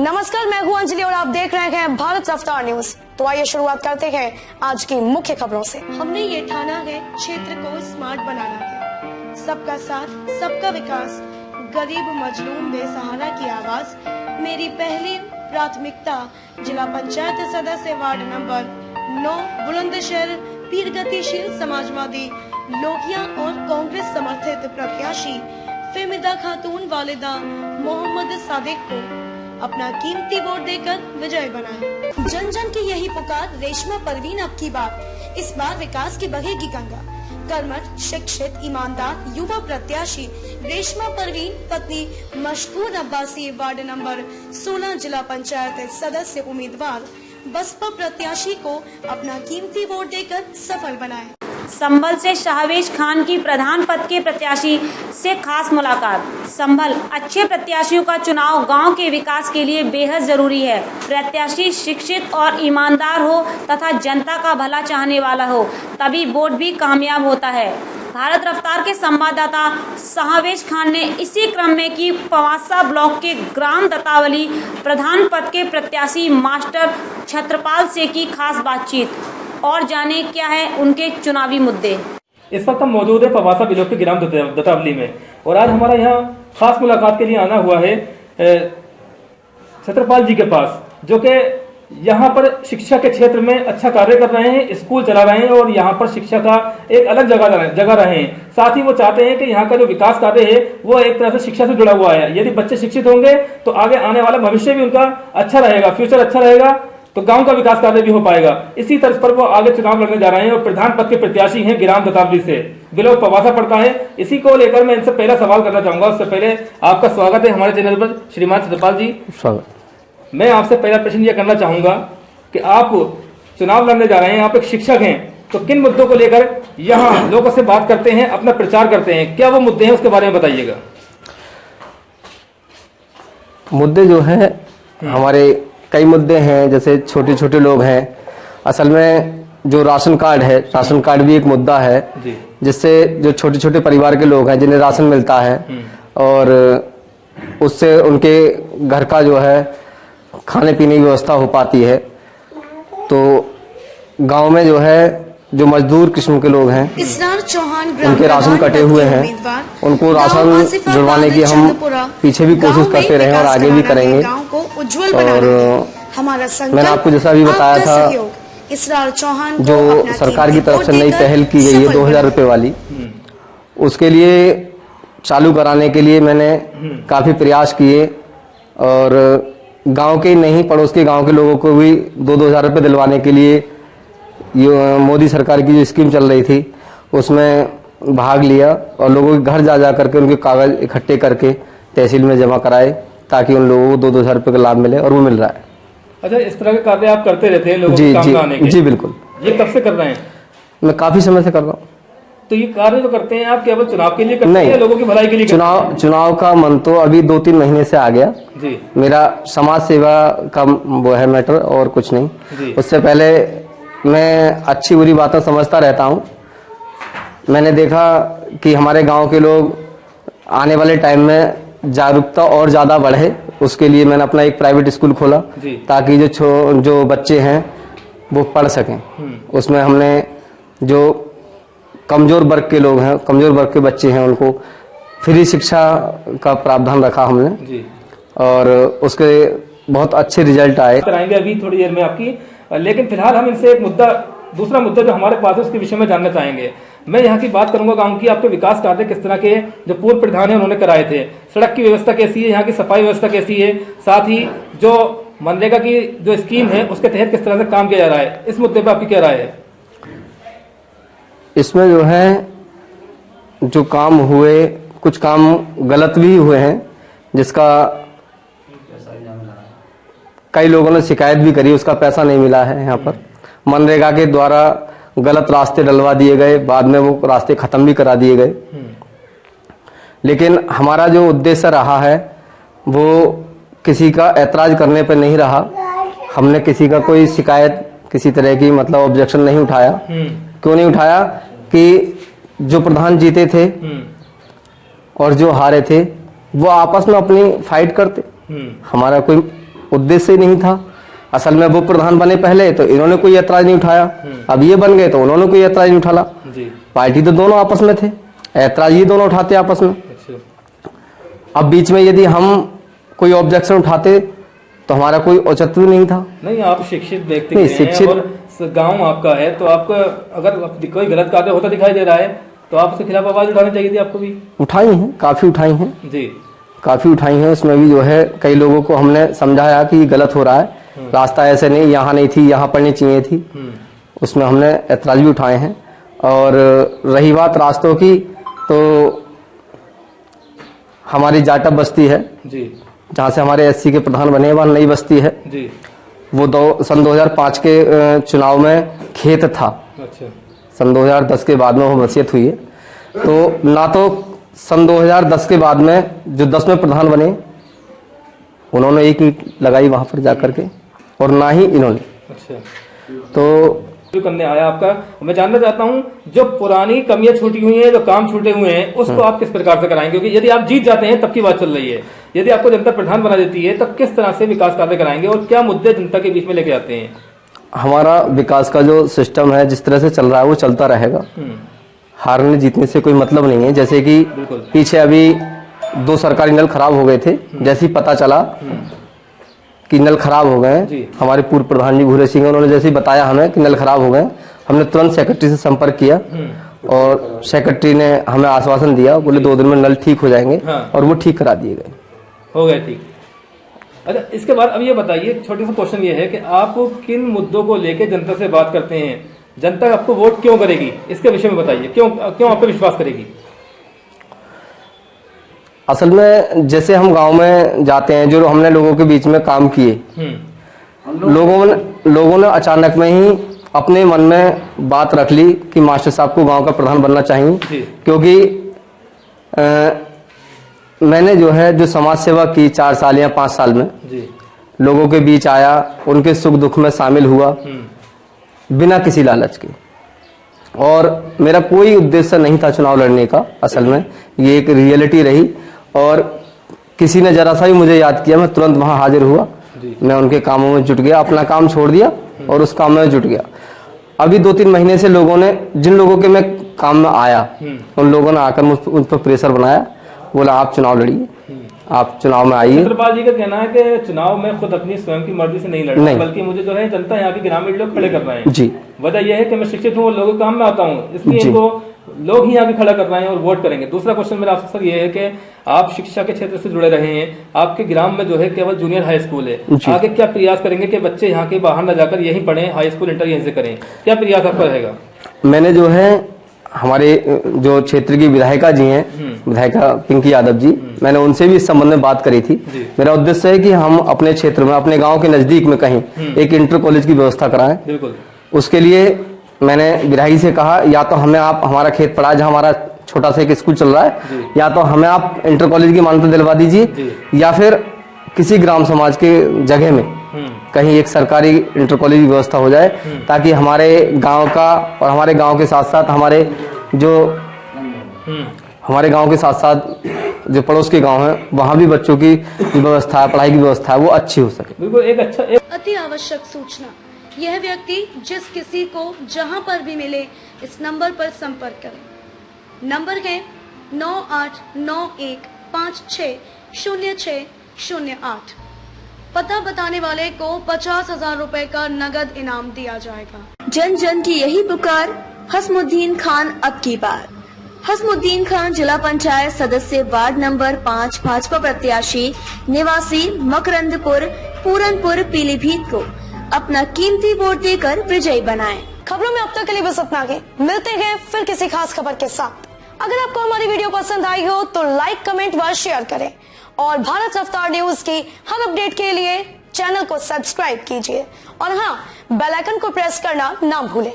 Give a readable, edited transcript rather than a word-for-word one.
नमस्कार, मैं हूं अंजलि और आप देख रहे हैं भारत रफ्तार न्यूज। तो आइए शुरुआत करते हैं आज की मुख्य खबरों से। हमने ये ठाना है, क्षेत्र को स्मार्ट बनाना है। सबका साथ, सबका विकास, गरीब मजलूम बेसहारा की आवाज मेरी पहली प्राथमिकता। जिला पंचायत सदस्य वार्ड नंबर 9 बुलंदशहर पीर गतिशील समाजवादी लोहिया और कांग्रेस समर्थित प्रत्याशी फेमिदा खातून वालिदा मोहम्मद सादिक को अपना कीमती वोट देकर विजय बनाए। जन जन की यही पुकार, रेशमा परवीन अब की बात। इस बार विकास की बहेगी गंगा। कर्मठ, शिक्षित, ईमानदार युवा प्रत्याशी रेशमा परवीन पत्नी मशहूर अब्बासी वार्ड नंबर 16 जिला पंचायत सदस्य उम्मीदवार बसपा प्रत्याशी को अपना कीमती वोट देकर सफल बनाए। संभल से शाहवेज खान की प्रधान पद के प्रत्याशी से खास मुलाकात। संभल अच्छे प्रत्याशियों का चुनाव गांव के विकास के लिए बेहद जरूरी है। प्रत्याशी शिक्षित और ईमानदार हो तथा जनता का भला चाहने वाला हो, तभी वोट भी कामयाब होता है। भारत रफ्तार के संवाददाता शाहवेज खान ने इसी क्रम में की पवासा ब्लॉक के ग्राम दत्तावली प्रधान पद के प्रत्याशी मास्टर छत्रपाल से की खास बातचीत और जाने क्या है उनके चुनावी मुद्दे। इस वक्त हम मौजूद है पवासा ब्लॉक के ग्राम दत्तावली में और आज हमारा यहाँ खास मुलाकात के लिए आना हुआ है छत्रपाल जी के पास, जो कि यहाँ पर शिक्षा के क्षेत्र में अच्छा कार्य कर रहे हैं, स्कूल चला रहे हैं और यहाँ पर शिक्षा का एक अलग जगह रहे हैं। साथ ही वो चाहते हैं कि यहाँ का जो विकास कार्य है वो एक तरह से शिक्षा से जुड़ा हुआ है। यदि बच्चे शिक्षित होंगे तो आगे आने वाला भविष्य भी उनका अच्छा रहेगा, फ्यूचर अच्छा रहेगा, तो गांव का विकास कार्य भी हो पाएगा। इसी तर्ज पर वो आगे चुनाव लड़ने जा रहे हैं और प्रधान पद के प्रत्याशी हैं ग्राम दत्तावली से। ब्लॉक पवासा पड़ता है। इसी को लेकर मैं इनसे पहला सवाल करना चाहूंगा। उससे पहले आपका स्वागत है हमारे चैनल पर श्रीमान छत्रपाल जी। स्वागत। मैं आपसे पहला प्रश्न यह करना चाहूंगा कि आप चुनाव लड़ने जा रहे हैं, आप एक शिक्षक हैं, तो किन मुद्दों को लेकर यहाँ लोगों से बात करते हैं, अपना प्रचार करते हैं, क्या वो मुद्दे हैं उसके बारे में बताइएगा। मुद्दे जो है हमारे कई मुद्दे हैं, जैसे छोटे छोटे लोग हैं। असल में जो राशन कार्ड है, राशन कार्ड भी एक मुद्दा है, जिससे जो छोटे छोटे परिवार के लोग हैं जिन्हें राशन मिलता है और उससे उनके घर का जो है खाने पीने की व्यवस्था हो पाती है। तो गांव में जो है जो मजदूर किस्म के लोग हैं उनके राशन कटे हुए हैं, उनको राशन जुड़वाने की हम पीछे भी कोशिश करते रहे और आगे भी करेंगे। और मैंने आपको जैसा भी बताया था, जो सरकार की तरफ से नई पहल की गई है 2000 रुपए वाली, उसके लिए चालू कराने के लिए मैंने काफी प्रयास किए और गांव के नहीं पड़ोस के गांव के लोगों को भी 2-2 हजार रुपये दिलवाने के लिए मोदी सरकार की जो स्कीम चल रही थी उसमें भाग लिया और लोगों के घर जा जा करके उनके कागज इकट्ठे करके तहसील में जमा कराए, ताकि उन लोगों को 2-2 हजार रुपये का लाभ मिले, और वो मिल रहा है। अच्छा, इस तरह के कार्य आप करते रहते हैं लोगों जी, के काम आने के? जी बिल्कुल। ये कब से कर रहे हैं? मैं काफी समय से कर रहा हूँ। तो ये कार्य जो करते हैं आप केवल चुनाव के लिए करते हैं या लोगों की भलाई के लिए? चुनाव का मन तो अभी 2-3 महीने से आ गया जी। मेरा समाज सेवा का वो है मैटर और कुछ नहीं। उससे पहले मैं अच्छी बुरी बातें समझता रहता हूँ। मैंने देखा कि हमारे गांव के लोग आने वाले टाइम में जागरूकता और ज्यादा बढ़े, उसके लिए मैंने अपना एक प्राइवेट स्कूल खोला ताकि जो बच्चे हैं वो पढ़ सकें। उसमें हमने जो कमजोर वर्ग के लोग हैं, कमजोर वर्ग के बच्चे हैं, उनको फ्री शिक्षा का प्रावधान रखा हमने जी। और उसके बहुत अच्छे रिजल्ट आए। कराएंगे अभी थोड़ी देर में आपकी, लेकिन फिलहाल हम इनसे एक दूसरा मुद्दा जो हमारे पास है उसके विषय में जानना चाहेंगे। मैं यहाँ की बात करूंगा गांव की। आपके विकास कार्य किस तरह के जो पूर्व प्रधान है उन्होंने कराए थे? सड़क की व्यवस्था कैसी है, यहाँ की सफाई व्यवस्था कैसी है, साथ ही जो मनरेगा की जो स्कीम है उसके तहत किस तरह से काम किया जा रहा है, इस मुद्दे पर आपकी क्या राय है? इसमें जो है जो काम हुए, कुछ काम गलत भी हुए हैं, जिसका कई लोगों ने शिकायत भी करी, उसका पैसा नहीं मिला है। यहाँ पर मनरेगा के द्वारा गलत रास्ते डलवा दिए गए, बाद में वो रास्ते खत्म भी करा दिए गए। लेकिन हमारा जो उद्देश्य रहा है वो किसी का ऐतराज करने पर नहीं रहा। हमने किसी का कोई शिकायत, किसी तरह की मतलब ऑब्जेक्शन नहीं उठाया। क्यों नहीं उठाया कि जो प्रधान जीते थे और जो हारे थे वो आपस में अपनी फाइट करते, हमारा कोई उद्देश्य ही नहीं था। असल में वो प्रधान बने पहले तो इन्होंने कोई ऐतराज नहीं उठाया, अब ये बन गए तो उन्होंने कोई ऐतराज नहीं उठाया। पार्टी तो दोनों आपस में थे, ऐतराज ये दोनों उठाते आपस में। अब बीच में यदि हम कोई ऑब्जेक्शन उठाते तो हमारा कोई औचित्य नहीं था। नहीं, आप शिक्षित व्यक्ति हैं और गांव आपका है, तो आपका अगर कोई गलत कार्य होता दिखाई दे रहा है तो आप उसके खिलाफ आवाज उठानी चाहिए थी आपको भी। उठाई है, काफी उठाई है जी, काफी उठाई है। उसमें भी जो है कई लोगों को हमने समझाया कि गलत हो रहा है, रास्ता ऐसे नहीं, यहाँ नहीं थी, यहाँ पड़नी चाहिए थी। उसमें हमने ऐतराज भी उठाए हैं। और रही बात रास्तों की, तो हमारी जाटव बस्ती है जी, जहाँ से हमारे एससी के प्रधान बने, वहाँ नई बस्ती है जी। वो सन 2005 के चुनाव में खेत था। अच्छा। सन 2010 के बाद में वो वसीयत हुई है। तो ना तो सन 2010 के बाद में जो 10 में प्रधान बने उन्होंने एक ईंट लगाई वहां पर जाकर के, और ना ही इन्होंने। अच्छा। तो जो करने आया आपका, मैं जानना चाहता हूं जो पुरानी कमियां छूटी हुई हैं, जो काम छूटे हुए हैं, उसको आप किस प्रकार से कराएंगे? क्योंकि यदि आप जीत जाते हैं तब की बात चल रही है, यदि आपको जनता प्रधान बना देती है तब किस तरह से विकास कार्य कराएंगे और क्या मुद्दे जनता के बीच में लेके आते हैं? हमारा विकास का जो सिस्टम है जिस तरह से चल रहा है वो चलता रहेगा। हारने जीतने से कोई मतलब नहीं है। जैसे कि पीछे अभी 2 सरकारी नल खराब हो गए थे, जैसे ही पता चला कि नल खराब हो गए, हमारे पूर्व प्रधान जी भूरे सिंह, उन्होंने जैसे ही बताया हमें कि नल खराब हो गए, हमने तुरंत सेक्रेटरी से संपर्क किया और सेक्रेटरी ने हमें आश्वासन दिया, बोले 2 दिन में नल ठीक हो जाएंगे। और वो ठीक करा दिए गए, हो गए ठीक। अच्छा, इसके बाद अब ये बताइए, छोटी सा क्वेश्चन ये है कि आप किन मुद्दों को लेके जनता से बात करते हैं? जनता आपको वोट क्यों करेगी, इसके विषय में बताइए। क्यों आप पे विश्वास करेगी? असल में जैसे हम गांव में जाते हैं, जो हमने लोगों के बीच में काम किए, लोगों ने अचानक में ही अपने मन में बात रख ली कि मास्टर साहब को गांव का प्रधान बनना चाहिए। क्योंकि मैंने जो समाज सेवा की 4 साल या 5 साल में लोगों के बीच आया, उनके सुख दुख में शामिल हुआ बिना किसी लालच के। और मेरा कोई उद्देश्य नहीं था चुनाव लड़ने का, असल में ये एक रियलिटी रही। और किसी ने जरा सा भी मुझे याद किया, मैं तुरंत वहां हाजिर हुआ, मैं उनके कामों में जुट गया, अपना काम छोड़ दिया और उस काम में जुट गया। अभी 2-3 महीने से लोगों ने, जिन लोगों के मैं काम में आया, उन लोगों ने आकर उन पर प्रेशर बनाया, बोला आप चुनाव लड़िए, आप चुनाव में आइए। छत्रपाल जी का कहना है कि चुनाव में खुद अपनी स्वयं की मर्जी से नहीं लड़ना, बल्कि मुझे जो है जनता यहाँ के ग्रामीण लोग खड़े कर रहे हैं जी। वजह यह है कि मैं शिक्षित हूँ और लोगों के काम में आता हूँ, इसलिए इनको लोग ही आगे खड़ा कर रहे हैं और वोट करेंगे। दूसरा क्वेश्चन मेरा आपसे सर ये है कि आप शिक्षा के क्षेत्र से जुड़े रहे हैं, आपके ग्राम में जो है केवल जूनियर हाई स्कूल है, आगे क्या प्रयास करेंगे कि बच्चे यहाँ के बाहर न जाकर यहीं पढ़ें, हाई स्कूल इंटर यहीं से करें? क्या प्रयास आपका रहेगा? मैंने जो है हमारे जो क्षेत्र की विधायिका जी हैं, विधायिका पिंकी यादव जी, मैंने उनसे भी इस संबंध में बात करी थी। मेरा उद्देश्य है कि हम अपने क्षेत्र में, अपने गांव के नजदीक में कहीं एक इंटर कॉलेज की व्यवस्था कराएं। बिल्कुल। उसके लिए मैंने विधायक से कहा, या तो हमें आप हमारा खेत पड़ा जहाँ हमारा छोटा सा एक स्कूल चल रहा है, या तो हमें आप इंटर कॉलेज की मान्यता दिलवा दीजिए, या फिर किसी ग्राम समाज के जगह में कहीं एक सरकारी इंटर कॉलेज की व्यवस्था हो जाए, ताकि हमारे गांव का और हमारे गांव के साथ साथ हमारे गांव के साथ साथ जो पड़ोस के गांव हैं, वहां भी बच्चों की व्यवस्था, पढ़ाई की व्यवस्था है, वो अच्छी हो सके। बिल्कुल। एक अच्छा अति आवश्यक सूचना, यह व्यक्ति जिस किसी को जहां पर भी मिले इस नंबर पर संपर्क करें। नंबर है 9891560608। पता बताने वाले को 50,000 रुपए का नगद इनाम दिया जाएगा। जन जन की यही पुकार, हसमुद्दीन खान अब की बार। हसमुद्दीन खान जिला पंचायत सदस्य, वार्ड नंबर 5, भाजपा प्रत्याशी, निवासी मकरंदपुर, पूरनपुर, पीलीभीत को अपना कीमती वोट देकर विजयी बनाएं। खबरों में अब तक के लिए बस इतना ही। मिलते हैं फिर किसी खास खबर के साथ। अगर आपको हमारी वीडियो पसंद आई हो तो लाइक, कमेंट व शेयर करें और भारत रफ्तार न्यूज की हर अपडेट के लिए चैनल को सब्सक्राइब कीजिए और हाँ, बेल आइकन को प्रेस करना ना भूलें।